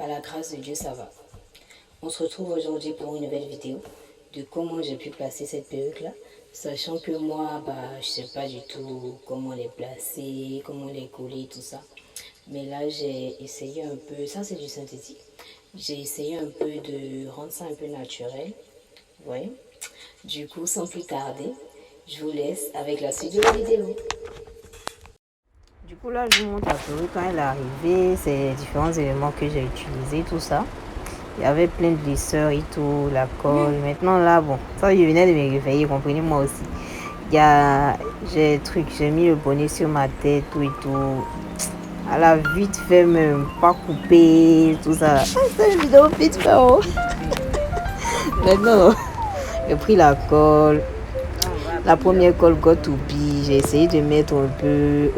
Par la grâce de Dieu, ça va. On se retrouve aujourd'hui pour une nouvelle vidéo de comment j'ai pu placer cette perruque-là. Sachant que moi, je sais pas du tout comment les placer, comment les coller, tout ça. Mais là, j'ai essayé un peu, ça c'est du synthétique. J'ai essayé un peu de rendre ça un peu naturel. Vous voyez? Du coup, sans plus tarder, je vous laisse avec la suite de la vidéo. Du coup, là, je vous montre la perruque quand elle est arrivée, c'est différents éléments que j'ai utilisés, tout ça. Il y avait plein de glisseurs et tout, la colle. Maintenant, là, bon, ça, je venais de me réveiller, comprenez-moi aussi. J'ai mis le bonnet sur ma tête, tout et tout. Elle a vite fait, même pas couper, tout ça. Ah, c'est une vidéo vite fait, oh. Maintenant, j'ai pris la colle. La première colle got to be, j'ai essayé de mettre un peu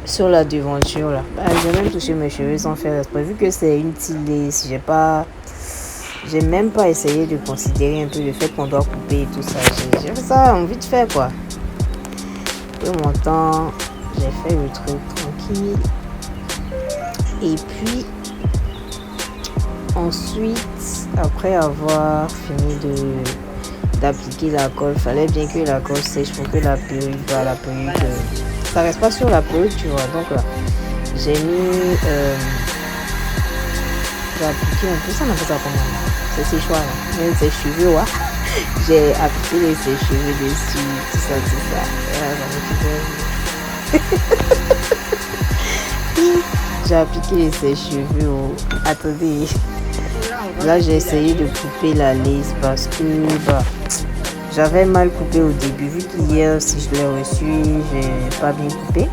sur la devanture là. J'ai même touché mes cheveux sans faire exprès. Vu que c'est une petite lace, j'ai même pas essayé de considérer un peu le fait qu'on doit couper et tout ça. J'ai fait ça en vite fait quoi. Et mon temps, j'ai fait le truc tranquille. Et puis ensuite, après avoir fini d'appliquer la colle, fallait bien que la colle sèche pour que la perruque, ça reste pas sur la perruque, tu vois. Donc là, j'ai appliqué un peu, ça m'a fait ça comment c'est ses choix là, même ses cheveux, ouais. J'ai appliqué ses cheveux dessus, tout ça. Et là, j'ai appliqué ses cheveux. Attendez. Là, j'ai essayé de couper la lace parce que j'avais mal coupé au début. Vu qu'hier, si je l'ai reçu, j'ai pas bien coupé.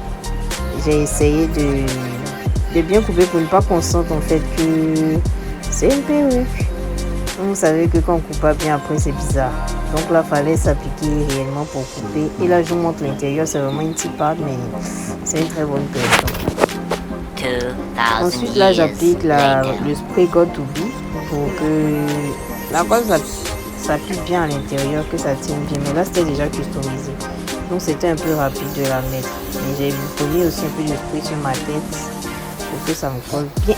J'ai essayé de bien couper pour ne pas qu'on sente en fait que c'est une perruque. Vous savez que quand on coupe pas bien, après c'est bizarre. Donc là, il fallait s'appliquer réellement pour couper. Et là, je vous montre l'intérieur. C'est vraiment une petite part, mais c'est une très bonne perruque. Ensuite, là, j'applique le spray Got to Be pour que la colle s'applique bien à l'intérieur, que ça tienne bien. Mais là, c'était déjà customisé. Donc, c'était un peu rapide de la mettre. Mais j'ai collé aussi un peu de spray sur ma tête pour que ça me colle bien.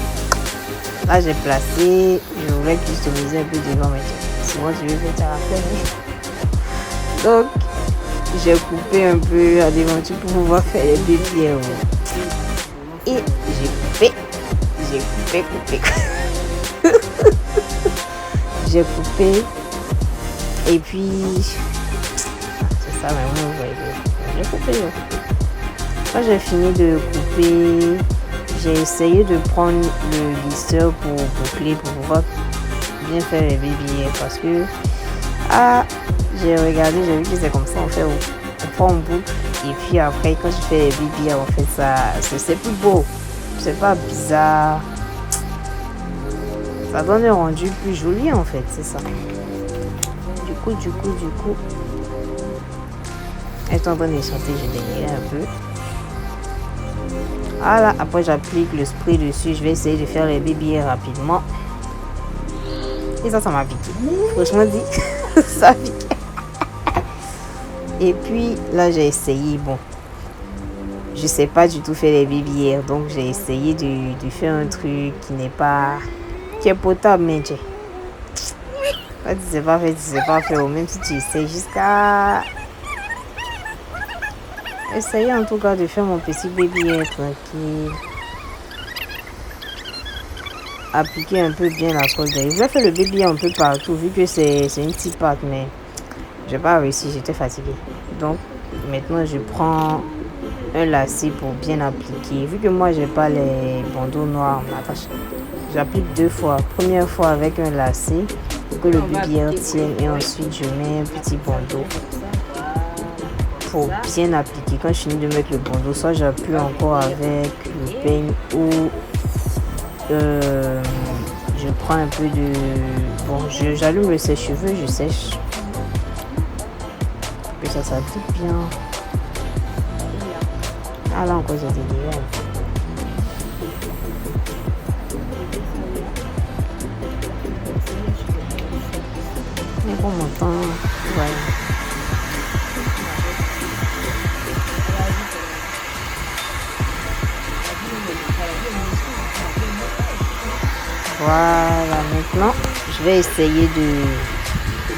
Là, j'ai placé. Je voulais customiser un peu devant, mais souvent, tu veux faire ça. Donc, j'ai coupé un peu à devanture pour pouvoir faire les deux pieds. Et j'ai coupé. J'ai coupé. Et puis, c'est ça vraiment, vous voyez. J'ai coupé. Quand j'ai fini de couper, j'ai essayé de prendre le lisseur pour boucler, pour pouvoir bien faire les baby hairs. Parce que, j'ai regardé, j'ai vu que c'est comme ça, on prend un boucle. Et puis après, quand je fais les baby hairs, on fait ça, c'est plus beau. C'est pas bizarre. Ça donne un rendu plus joli en fait, c'est ça. Du coup. Étant donné chanter, je dénigre un peu. Voilà, après j'applique le spray dessus. Je vais essayer de faire les baby hairs rapidement. Et ça m'a piqué. Franchement dit, ça a piqué. Et puis là, j'ai essayé, bon. Je sais pas du tout faire les baby hairs, donc j'ai essayé de faire un truc qui est potable, mais tu sais pas faire, même si tu essaies jusqu'à essayer en tout cas de faire mon petit baby hair tranquille. Appliquer un peu bien la colle derrière. Je vais faire le baby hair un peu partout, vu que c'est une petite pâte, mais j'ai pas réussi, j'étais fatiguée. Donc maintenant je prends un lacet pour bien appliquer. Vu que moi j'ai pas les bandeaux noirs, j'applique 2 fois. Première fois avec un lacet pour que le baby hair tienne, et ensuite je mets un petit bandeau pour bien appliquer. Quand je finis de mettre le bandeau, soit j'appuie encore avec le peigne ou je prends un peu de... Bon, j'allume le sèche-cheveux, je sèche. Et ça s'applique bien. Ah là encore, j'ai déliré. Mais pour mon temps, voilà. Voilà, maintenant, je vais essayer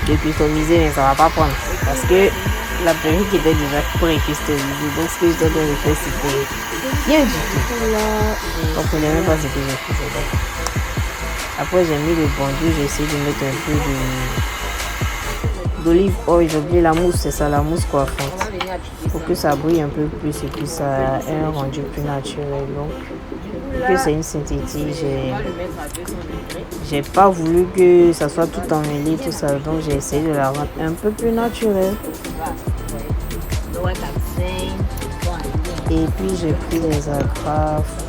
de customiser, mais ça va pas prendre. Parce que la perruque était déjà pré-customisée. Donc, ce que je dois faire, c'était rien du tout. Je comprenais même pas ce que j'ai fait. Après, j'ai mis le bandeau, j'ai essayé de mettre un peu d'olive oil. J'ai oublié la mousse, c'est ça, la mousse coiffante. Pour que ça brille un peu plus et que ça ait un rendu plus naturel. Donc, vu que c'est une synthétique, j'ai pas voulu que ça soit tout emmêlé, tout ça. Donc, j'ai essayé de la rendre un peu plus naturelle. Et puis, j'ai pris les agrafes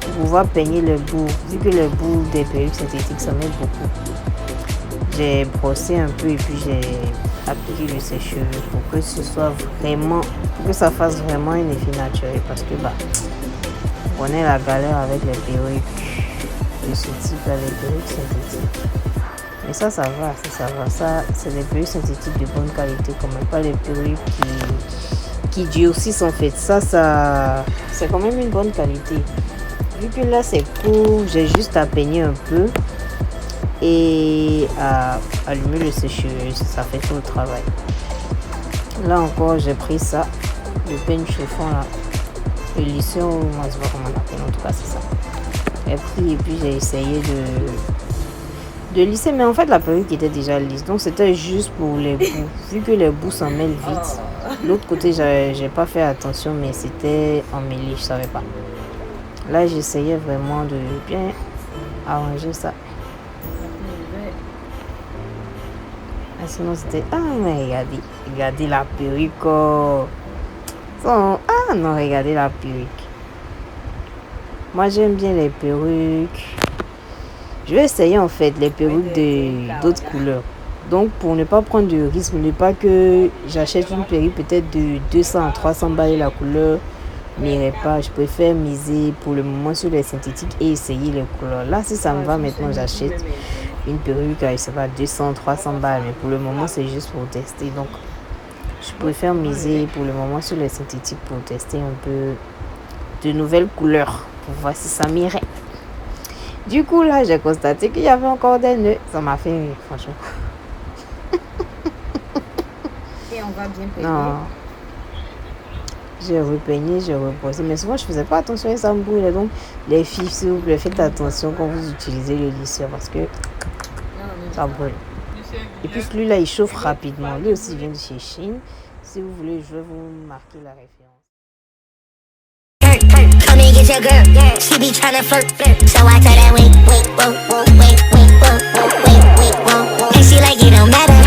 pour pouvoir peigner le bout. Vu que le bout des perruques synthétiques, ça m'aide beaucoup. J'ai brossé un peu et puis j'ai appliqué le sèche-cheveux pour que ce soit vraiment, pour que ça fasse vraiment un effet naturel. Parce que on est la galère avec les perruques de ce type, les perruques synthétiques. Mais ça va, ça va. Ça, c'est des perruques synthétiques de bonne qualité, quand même pas les perruques qui durcissent en fait. Ça, c'est quand même une bonne qualité. Vu que là c'est court, j'ai juste à peigner un peu et à allumer le sèche-cheveux, ça fait tout le travail. Là encore, j'ai pris ça, le peigne chiffon là, le lisseur, moi je sais pas comment on appelle, en tout cas c'est ça. Et puis j'ai essayé de lisser, mais en fait la perruque était déjà lisse, donc c'était juste pour les bouts. Vu que les bouts s'en mêlent vite, l'autre côté j'ai pas fait attention, mais c'était emmêlé, je savais pas. Là j'essayais vraiment de bien arranger ça. Ah, sinon c'était, ah mais regardez la perruque. Oh. Ah non, regardez la perruque. Moi j'aime bien les perruques. Je vais essayer en fait les perruques d'autres couleurs. Donc pour ne pas prendre de risque, ne pas que j'achète une perruque peut-être de 200 à 300 balles la couleur n'irait pas. Je préfère miser pour le moment sur les synthétiques et essayer les couleurs. Là si ça me va maintenant, j'achète une perruque, je sais pas, 200, 300 balles. Mais pour le moment c'est juste pour tester. Donc je préfère miser pour le moment sur les synthétiques pour tester un peu de nouvelles couleurs. Pour voir si ça m'irait. Du coup là j'ai constaté qu'il y avait encore des nœuds. Ça m'a fait rire franchement. Et on va bien peigner. Non. J'ai repeigné, j'ai reposé. Mais souvent je faisais pas attention et ça me brûlait. Donc les filles s'il vous plaît, faites attention quand vous utilisez le lisseur parce que ça brûle. Et puis celui-là il chauffe rapidement. Lui aussi il vient de chez Shein. Si vous voulez, je vais vous marquer la référence. Come and get your girl. She be tryna flirt, so I tell her wait, whoa, wait, whoa. And she like it don't matter.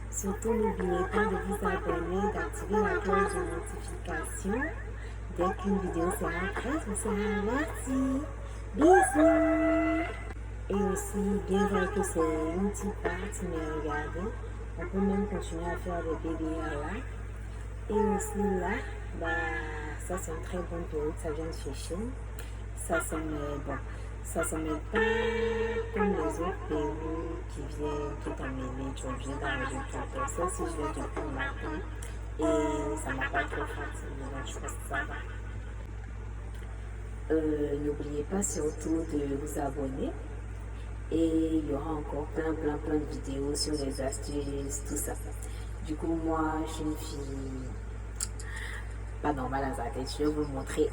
Surtout, n'oubliez pas de vous abonner, d'activer la cloche de notification. Dès qu'une vidéo sera prête, vous serez averti. Bisous! Et aussi, bien vrai que c'est une petite partie, mais regardez, on peut même continuer à faire des bébés là. Et aussi là, ça c'est une très bonne perruque, ça vient de chez Shein. Ça s'en met pas comme les autres perruques qui est emmêlées, tu es obligé d'arranger tout. Celle-ci, je l'ai depuis le matin et ça m'a pas trop fatigué, donc je pense que ça va. N'oubliez pas surtout de vous abonner. Et il y aura encore plein de vidéos sur les astuces, tout ça. Du coup, moi, je suis une fille pas normale à sa tête. Je vais vous montrer